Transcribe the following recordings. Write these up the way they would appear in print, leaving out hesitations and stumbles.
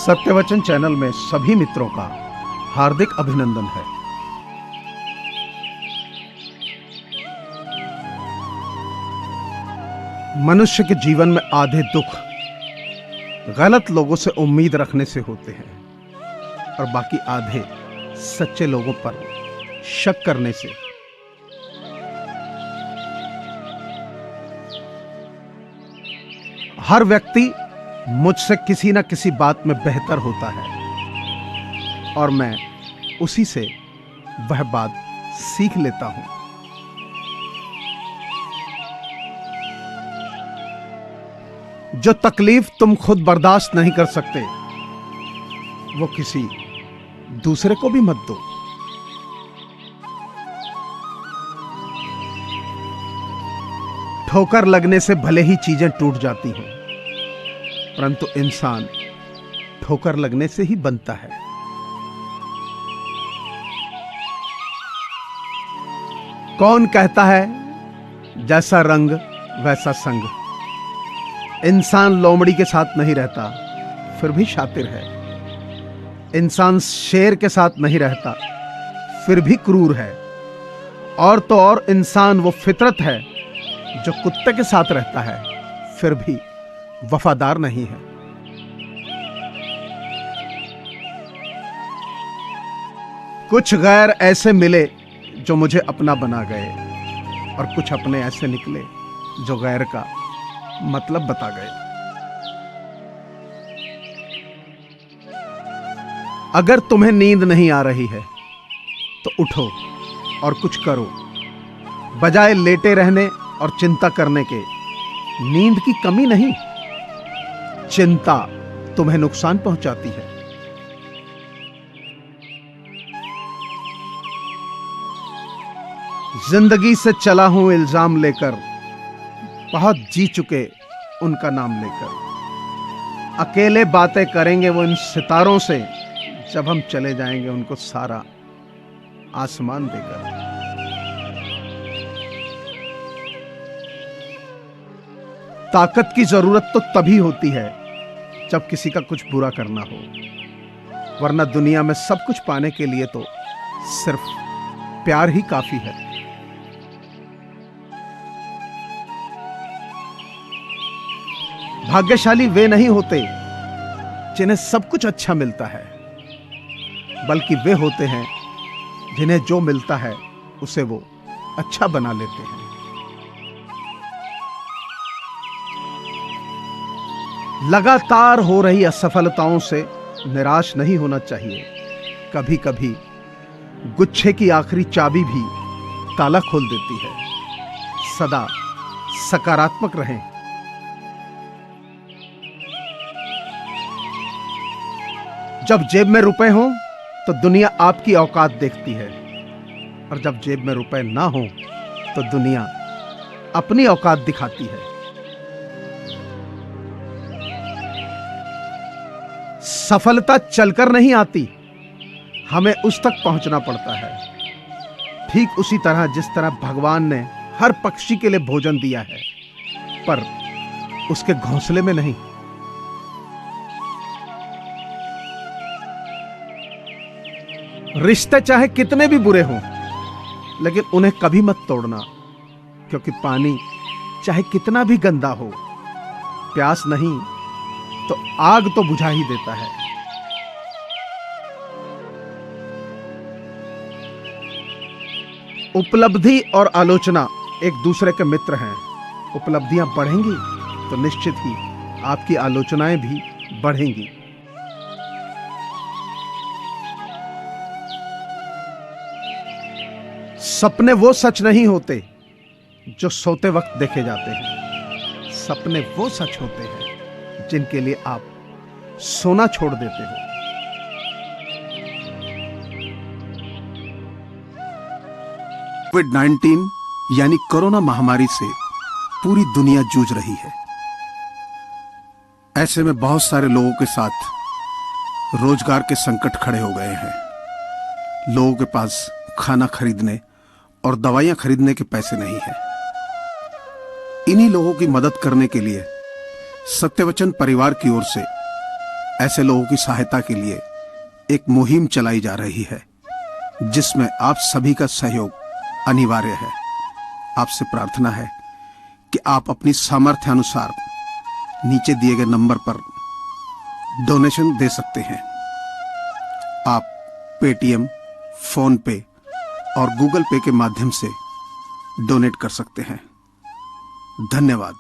सत्यवचन channel में सभी मित्रों का हार्दिक अभिनंदन है। मनुष्य के जीवन में आधे दुख गलत लोगों से उम्मीद रखने से होते हैं और बाकी आधे सच्चे लोगों पर शक करने से। हर व्यक्ति मुझसे किसी न किसी बात में बेहतर होता है और मैं उसी से वह बात सीख लेता हूं। जो तकलीफ तुम खुद बर्दाश्त नहीं कर सकते वो किसी दूसरे को भी मत दो। ठोकर लगने से भले ही चीजें टूट जाती हैं, परंतु इंसान ठोकर लगने से ही बनता है। कौन कहता है जैसा रंग वैसा संग। इंसान लोमड़ी के साथ नहीं रहता फिर भी शातिर है। इंसान शेर के साथ नहीं रहता फिर भी क्रूर है। और तो और इंसान वो फितरत है जो कुत्ते के साथ रहता है फिर भी वफादार नहीं है। कुछ गैर ऐसे मिले जो मुझे अपना बना गए और कुछ अपने ऐसे निकले जो गैर का मतलब बता गए। अगर तुम्हें नींद नहीं आ रही है तो उठो और कुछ करो, बजाय लेटे रहने और चिंता करने के। नींद की कमी नहीं, चिंता तुम्हें नुकसान पहुंचाती है। जिंदगी से चला हूं इल्जाम लेकर, बहुत जी चुके उनका नाम लेकर। अकेले बातें करेंगे वो इन सितारों से, जब हम चले जाएंगे उनको सारा आसमान देकर। ताकत की जरूरत तो तभी होती है जब किसी का कुछ बुरा करना हो, वरना दुनिया में सब कुछ पाने के लिए तो सिर्फ प्यार ही काफी है। भाग्यशाली वे नहीं होते जिन्हें सब कुछ अच्छा मिलता है, बल्कि वे होते हैं जिन्हें जो मिलता है उसे वो अच्छा बना लेते हैं। लगातार हो रही असफलताओं से निराश नहीं होना चाहिए। कभी कभी गुच्छे की आखिरी चाबी भी ताला खोल देती है। सदा सकारात्मक रहें। जब जेब में रुपए हों तो दुनिया आपकी औकात देखती है, और जब जेब में रुपए ना हों तो दुनिया अपनी औकात दिखाती है। सफलता चलकर नहीं आती, हमें उस तक पहुंचना पड़ता है। ठीक उसी तरह जिस तरह भगवान ने हर पक्षी के लिए भोजन दिया है, पर उसके घोंसले में नहीं। रिश्ते चाहे कितने भी बुरे हों, लेकिन उन्हें कभी मत तोड़ना, क्योंकि पानी चाहे कितना भी गंदा हो, प्यास नहीं तो आग तो बुझा ही देता है। उपलब्धि और आलोचना एक दूसरे के मित्र हैं। उपलब्धियां बढ़ेंगी तो निश्चित ही आपकी आलोचनाएं भी बढ़ेंगी। सपने वो सच नहीं होते जो सोते वक्त देखे जाते हैं। सपने वो सच होते हैं जिनके लिए आप सोना छोड़ देते हो। कोविड-19 यानी कोरोना महामारी से पूरी दुनिया जूझ रही है। ऐसे में बहुत सारे लोगों के साथ रोजगार के संकट खड़े हो गए हैं। लोगों के पास खाना खरीदने और दवाइयां खरीदने के पैसे नहीं है। इन्हीं लोगों की मदद करने के लिए सत्यवचन परिवार की ओर से ऐसे लोगों की सहायता के लिए एक मुहिम चलाई जा रही है, जिसमें आप सभी का सहयोग अनिवार्य है। आपसे प्रार्थना है कि आप अपनी सामर्थ्य अनुसार नीचे दिए गए नंबर पर डोनेशन दे सकते हैं। आप पेटीएम, फोन पे और गूगल पे के माध्यम से डोनेट कर सकते हैं। धन्यवाद।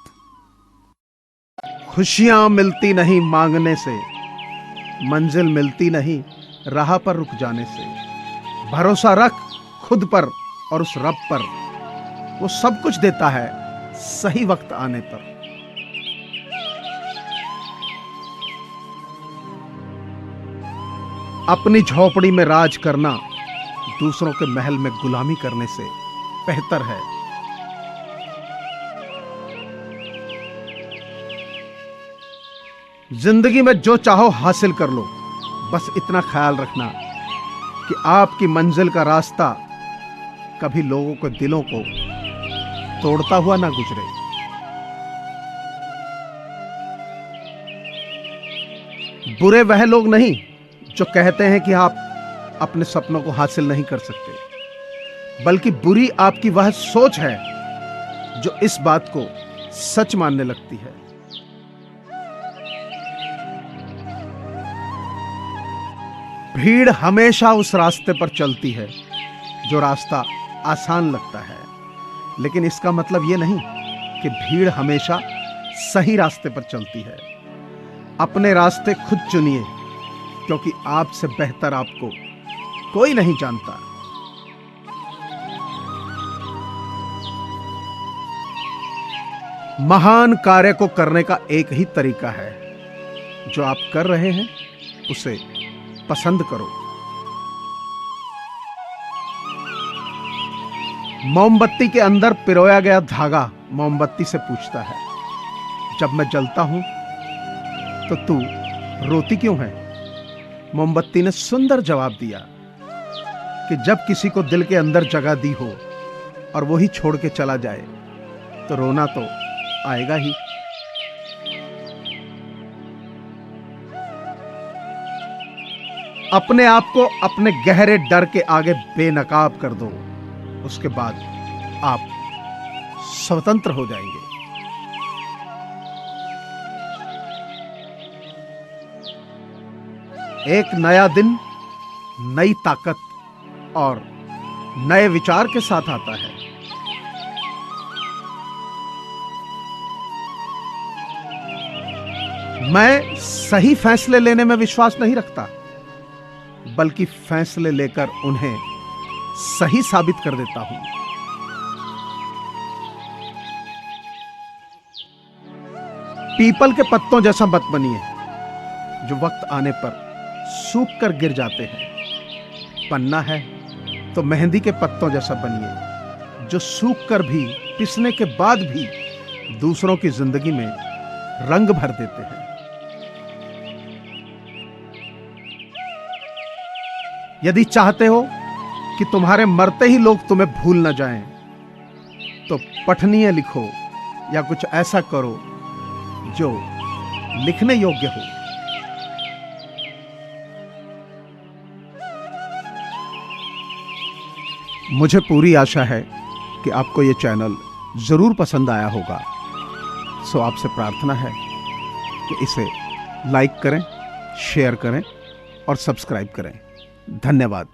खुशियां मिलती नहीं मांगने से, मंजिल मिलती नहीं राह पर रुक जाने से। भरोसा रख खुद पर और उस रब पर, वो सब कुछ देता है सही वक्त आने पर। अपनी झोपड़ी में राज करना दूसरों के महल में गुलामी करने से बेहतर है। जिंदगी में जो चाहो हासिल कर लो, बस इतना ख्याल रखना कि आपकी मंजिल का रास्ता कभी लोगों के दिलों को तोड़ता हुआ ना गुजरे। बुरे वह लोग नहीं जो कहते हैं कि आप अपने सपनों को हासिल नहीं कर सकते, बल्कि बुरी आपकी वह सोच है जो इस बात को सच मानने लगती है। भीड़ हमेशा उस रास्ते पर चलती है जो रास्ता आसान लगता है, लेकिन इसका मतलब यह नहीं कि भीड़ हमेशा सही रास्ते पर चलती है। अपने रास्ते खुद चुनिए, क्योंकि आपसे बेहतर आपको कोई नहीं जानता। महान कार्य को करने का एक ही तरीका है, जो आप कर रहे हैं उसे पसंद करो। मोमबत्ती के अंदर पिरोया गया धागा मोमबत्ती से पूछता है, जब मैं जलता हूं तो तू रोती क्यों है? मोमबत्ती ने सुंदर जवाब दिया कि जब किसी को दिल के अंदर जगह दी हो और वो ही छोड़ के चला जाए तो रोना तो आएगा ही। अपने आप को अपने गहरे डर के आगे बेनकाब कर दो, उसके बाद आप स्वतंत्र हो जाएंगे। एक नया दिन नई ताकत और नए विचार के साथ आता है। मैं सही फैसले लेने में विश्वास नहीं रखता, बल्कि फैसले लेकर उन्हें सही साबित कर देता हूं। पीपल के पत्तों जैसा मत बनिए जो वक्त आने पर सूख कर गिर जाते हैं। पन्ना है तो मेहंदी के पत्तों जैसा बनिए, जो सूख कर भी, पिसने के बाद भी दूसरों की जिंदगी में रंग भर देते हैं। यदि चाहते हो कि तुम्हारे मरते ही लोग तुम्हें भूल न जाएं, तो पठनीय लिखो या कुछ ऐसा करो जो लिखने योग्य हो। मुझे पूरी आशा है कि आपको यह चैनल जरूर पसंद आया होगा। सो आपसे प्रार्थना है कि इसे लाइक करें, शेयर करें और सब्सक्राइब करें। धन्यवाद।